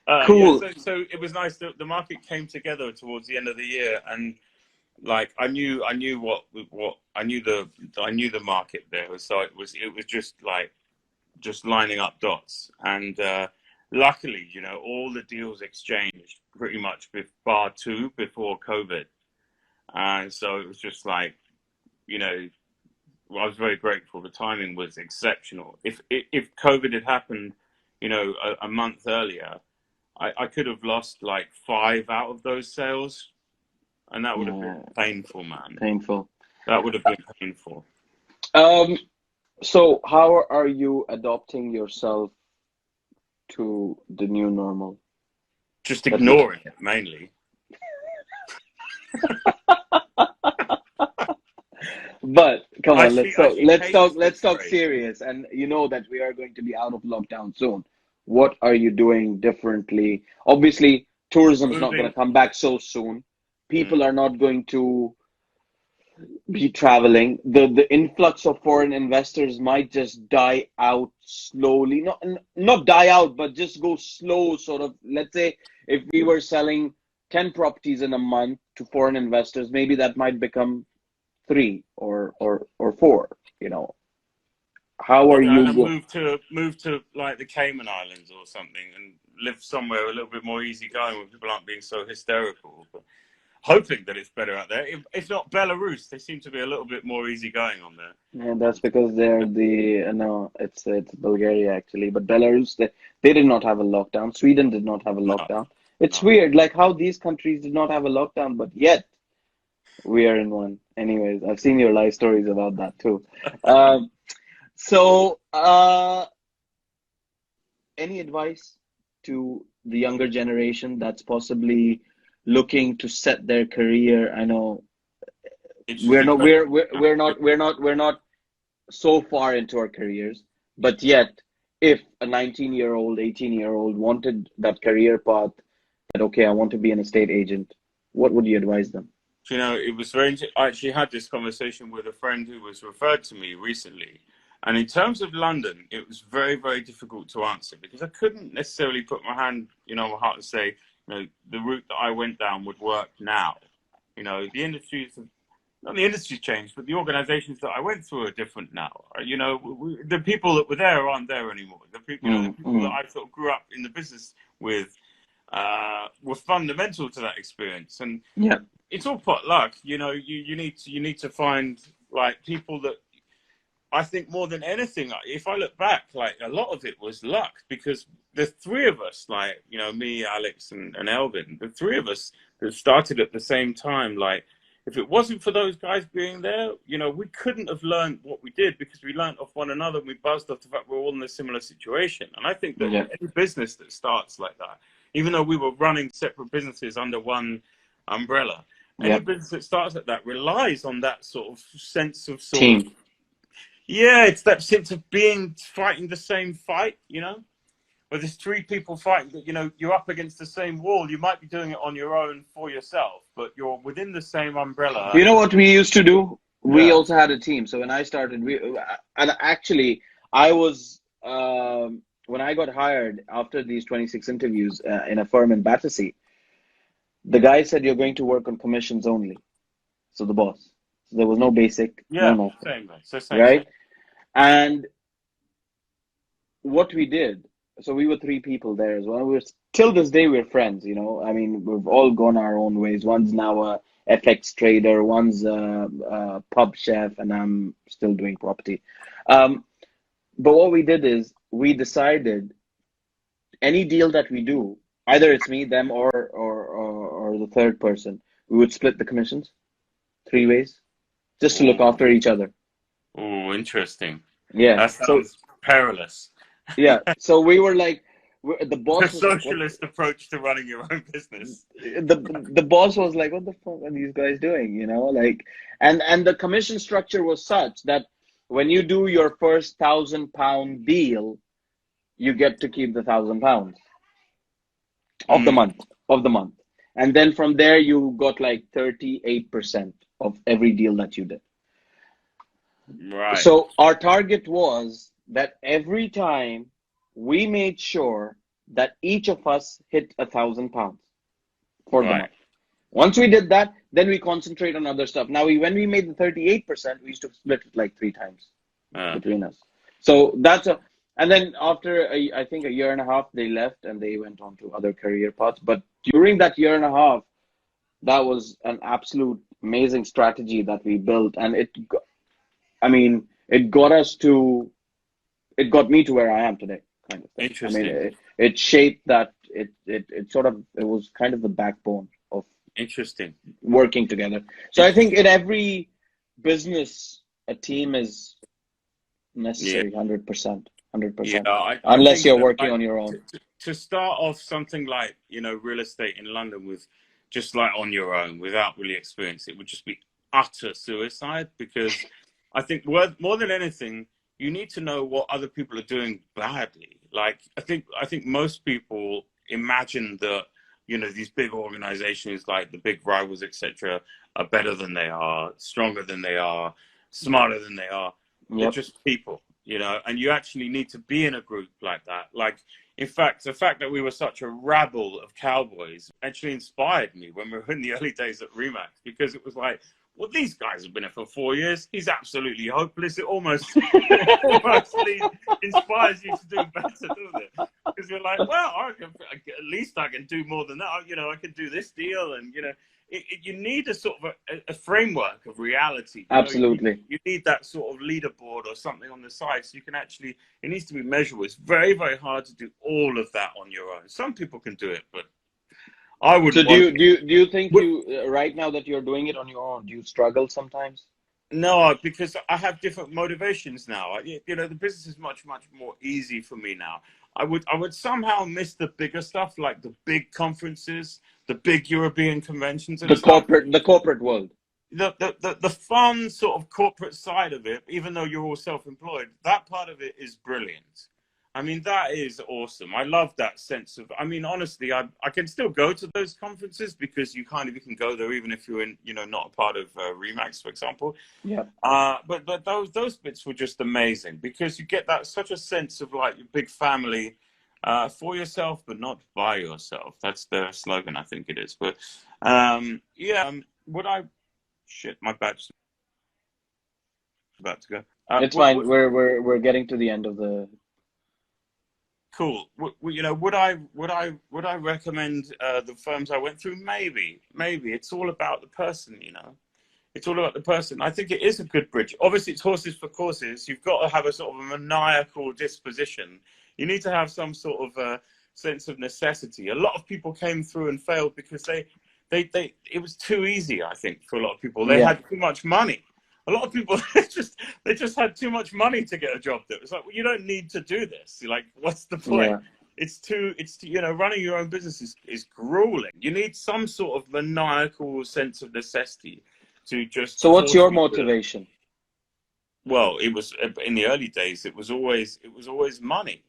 S3: Yeah,
S2: Cool.
S3: so it was nice that the market came together towards the end of the year, and like I knew I knew the market there, so it was just like just lining up dots, and luckily, you know, all the deals exchanged pretty much bar two before COVID, and so it was just like, you know, I was very grateful. The timing was exceptional. If COVID had happened, you know, a month earlier, I could have lost like 5 out of those sales, and that would have been
S2: Yeah,
S3: painful, man.
S2: painful.
S3: That would have been painful.
S2: Um, so how are you adopting yourself to the new normal?
S3: Just
S2: That we,
S3: ignoring it mainly.
S2: but come on,
S3: I see haters
S2: let's talk
S3: portray.
S2: serious. And you know that we are going to be out of lockdown soon. What are you doing differently? Obviously, tourism is not going
S3: Moving.
S2: to come back so soon. People
S3: Mm,
S2: are not going to be traveling. The influx of foreign investors might just die out slowly. Not die out, but just go slow. Sort of. Let's say if we were selling 10 properties in a month to foreign investors, maybe that might become three or four. You know, how are you
S3: and
S2: go?
S3: move to like the Cayman Islands or something, and live somewhere a little bit more easygoing where people aren't being so hysterical. But hoping that it's better out there. If not Belarus, they seem to be a little bit more easygoing on there.
S2: And that's because they're the no, it's Bulgaria actually, but Belarus they did not have a lockdown. Sweden did not have a
S3: No,
S2: lockdown. It's
S3: no.
S2: weird, like how these countries did not have a lockdown, but yet we are in one. Anyways, I've seen your live stories about that too. Um, so any advice to the younger generation that's possibly looking to set their career? I know
S3: Interesting question.
S2: we're not so far into our careers, but yet if a 19-year-old, 18-year-old wanted that career path, that okay, I want to be an estate agent, what would you advise them?
S3: You know, it was very. I actually had this conversation with a friend who was referred to me recently, and in terms of London, it was very, very difficult to answer because I couldn't necessarily put my hand, you know, on my heart and say, you know, the route that I went down would work now. You know, the industries, not the industry's changed, but the organisations that I went through are different now. You know, the people that were there aren't there anymore. The people, you know, the people that I sort of grew up in the business with were fundamental to that experience, and
S2: Yeah.
S3: it's all pot luck. You know, you need to find like people that, I think more than anything, if I look back, like a lot of it was luck because the three of us, like, you know, me, Alex and Elvin, the three of us that started at the same time, like if it wasn't for those guys being there, you know, we couldn't have learned what we did because we learned off one another and we buzzed off the fact we're all in a similar situation. And I think that any business that starts like that, even though we were running separate businesses under one umbrella, any business that starts like that relies on that sort of sense of
S2: Team.
S3: yeah, it's that sense of fighting the same fight, you know, where there's three people fighting, you know, you're up against the same wall. You might be doing it on your own for yourself, but you're within the same umbrella.
S2: You know what we used to do? We also had a team. So when I started, and actually I was, when I got hired after these 26 interviews in a firm in Battersea, the guy said, you're going to work on commissions only. So the boss. So there was no basic, no nothing.
S3: Same.
S2: Right? And what we did, so we were three people there as well. Till this day, we're friends, you know. I mean, we've all gone our own ways. One's now a FX trader, one's a pub chef, and I'm still doing property. But what we did is we decided any deal that we do, either it's me, them, or the third person, we would split the commissions 3 ways, just to look after each other.
S3: Oh, interesting.
S2: Yeah.
S3: That sounds perilous.
S2: Yeah. So we were like, the boss.
S3: The socialist approach to running your own business.
S2: The boss was like, "What the fuck are these guys doing?" You know, like, and the commission structure was such that when you do your first £1,000 deal, you get to keep the £1,000 of the month, and then from there you got like 38% of every deal that you did.
S3: Right.
S2: So our target was that every time we made sure that each of us hit £1,000 for the month. Once we did that, then we concentrate on other stuff. Now, when we made the 38%, we used to split it like 3 times between us. So that's and then after I think a year and a half, they left and they went on to other career paths. But during that year and a half, that was an absolute amazing strategy that we built, and it got me to where I am today, kind of thing.
S3: Interesting.
S2: I mean, it shaped that. It was kind of the backbone of working together. So I think in every business, a team is necessary, 100%.
S3: Yeah,
S2: unless you're working on your own.
S3: To start off something like, you know, real estate in London with just like on your own without really experience, it would just be utter suicide, because I think more than anything, you need to know what other people are doing badly. Like, I think most people imagine that, you know, these big organizations like the big rivals, etc., are better than they are, stronger than they are, smarter than they are. They're just people, you know, and you actually need to be in a group like that. Like, in fact, the fact that we were such a rabble of cowboys actually inspired me when we were in the early days at Remax, because it was like, well, these guys have been here for 4 years. He's absolutely hopeless. It almost inspires you to do better, doesn't it? Because you're like, well, at least I can do more than that. You know, I can do this deal, and you know, you need a sort of a framework of reality.
S2: Absolutely.
S3: You need that sort of leaderboard or something on the side, so you can actually. It needs to be measurable. It's very, very hard to do all of that on your own. Some people can do it, but I would.
S2: So do you think right now that you're doing it on your own, do you struggle sometimes?
S3: No, because I have different motivations now. You know, the business is much, much more easy for me now. I would somehow miss the bigger stuff, like the big conferences, the big European conventions and stuff.
S2: The corporate world.
S3: The fun sort of corporate side of it, even though you're all self-employed, that part of it is brilliant. I mean, that is awesome. I love that sense of, I mean, honestly, I can still go to those conferences because you kind of, you can go there even if you're in, you know, not a part of Remax, for example.
S2: Yeah.
S3: But those bits were just amazing because you get that such a sense of like your big family for yourself, but not by yourself. That's the slogan, I think it is. But would I, shit, my batch about to go.
S2: It's fine. We're getting to the end of the.
S3: Cool. You know, would I recommend the firms I went through? Maybe. It's all about the person, you know. It's all about the person. I think it is a good bridge. Obviously, it's horses for courses. You've got to have a sort of a maniacal disposition. You need to have some sort of sense of necessity. A lot of people came through and failed because it was too easy, I think, for a lot of people. They had too much money. A lot of people they just had too much money to get a job there. It's like, well, you don't need to do this. You're like, what's the point? Yeah. It's you know, running your own business is grueling. You need some sort of maniacal sense of necessity to just.
S2: So what's your motivation?
S3: Well, it was in the early days. It was always money.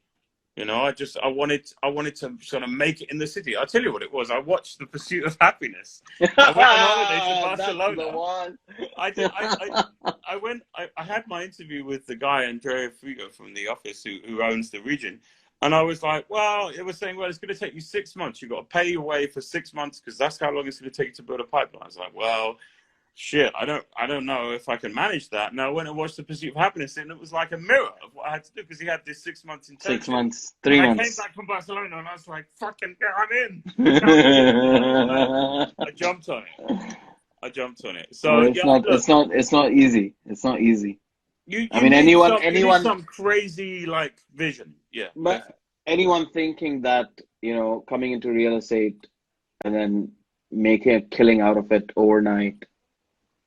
S3: You know, I wanted to sort of make it in the city. I'll tell you what it was. I watched The Pursuit of Happiness. I went on holiday to Barcelona.
S2: That's the one.
S3: I had my interview with the guy, Andrea Frigo from the office who owns the region. And I was like, well, it was saying, well, it's going to take you 6 months. You've got to pay your way for 6 months because that's how long it's going to take you to build a pipeline. I was like, well, shit, I don't know if I can manage that. Now, when I watched The Pursuit of Happiness, and it was like a mirror of what I had to do because he had this 6 months internship.
S2: 6 months, 3 months.
S3: I came back from Barcelona and I was like, fucking, I'm in. I jumped on it. So
S2: it's not easy. It's not easy.
S3: You need some crazy like vision. Yeah.
S2: But definitely. Anyone thinking that, you know, coming into real estate and then making a killing out of it overnight.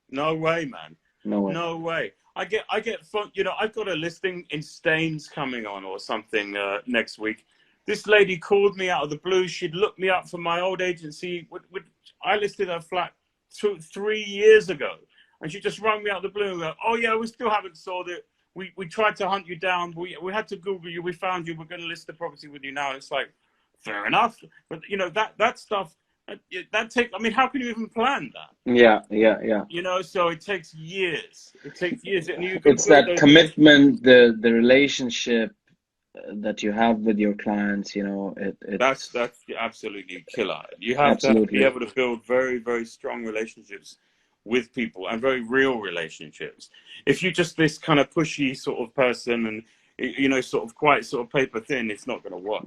S3: No way, man. No way. I get fun. You know, I've got a listing in Staines coming on or something next week. This lady called me out of the blue. She'd looked me up from my old agency. I listed her flat 3 years ago, and she just rang me out of the blue and go, "Oh yeah, we still haven't sold it. We tried to hunt you down. We had to Google you. We found you. We're going to list the property with you now." It's like, fair enough. But you know that stuff. I mean, how can you even plan that?
S2: Yeah.
S3: You know, so it takes years. And
S2: it's that commitment, the relationship that you have with your clients. You know,
S3: that's absolutely killer. You have to be able to build very, very strong relationships with people and very real relationships. If you're just this kind of pushy sort of person and, you know, sort of quite sort of paper thin, it's not going to work.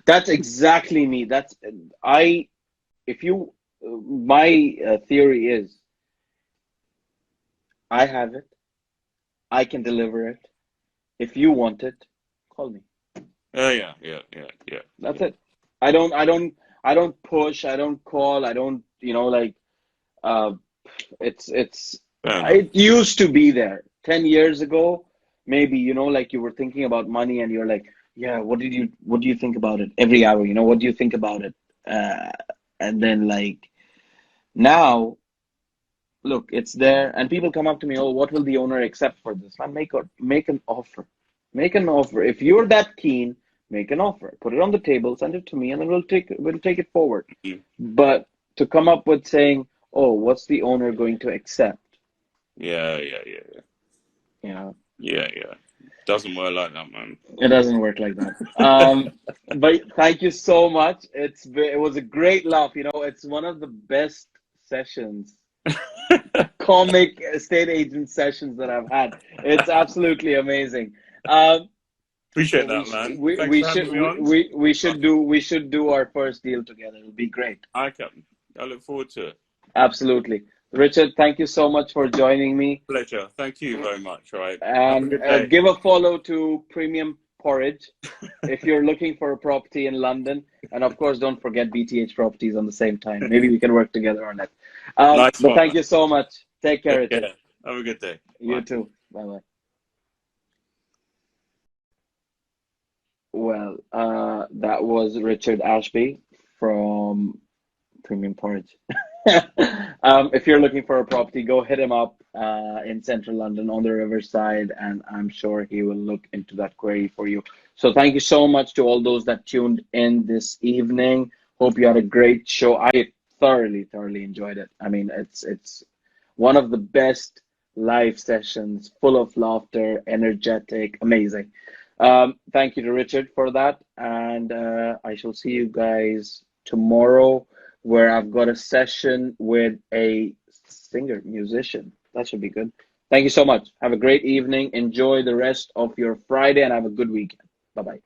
S2: That's exactly me. My theory is, I have it, I can deliver it. If you want it, call me.
S3: Yeah.
S2: That's it. I don't push. I don't call. I don't. You know, like, it used to be there 10 years ago. Maybe, you know, like you were thinking about money and you're like, yeah, what do you think about it every hour? You know, what do you think about it? And then like now, look, it's there, and people come up to me, oh, what will the owner accept for this? Man, make an offer. Make an offer. If you're that keen, make an offer. Put it on the table, send it to me, and then we'll take it forward.
S3: Mm-hmm.
S2: But to come up with saying, oh, what's the owner going to accept?
S3: Yeah. Doesn't work like that, man.
S2: It doesn't work like that. But thank you so much. It was a great laugh. You know, it's one of the best sessions, comic estate agent sessions that I've had. It's absolutely amazing.
S3: Appreciate that, man.
S2: We should do our first deal together. It'll be great.
S3: I look forward to it.
S2: Absolutely. Richard, thank you so much for joining me.
S3: Pleasure. Thank you very much. All right.
S2: And give a follow to Premium Porridge if you're looking for a property in London. And of course, don't forget BTH Properties on the same time. Maybe we can work together on it. But thank you so much. Take care, Richard.
S3: Have a good day.
S2: You too. Bye-bye. Well, that was Richard Ashby from Premium Porridge. If you're looking for a property, go hit him up in central London on the Riverside, and I'm sure he will look into that query for you. So thank you so much to all those that tuned in this evening. Hope you had a great show. I thoroughly enjoyed it. I mean, it's one of the best live sessions, full of laughter, energetic, amazing. Thank you to Richard for that, and I shall see you guys tomorrow, where I've got a session with a singer, musician. That should be good. Thank you so much. Have a great evening. Enjoy the rest of your Friday and have a good weekend. Bye bye.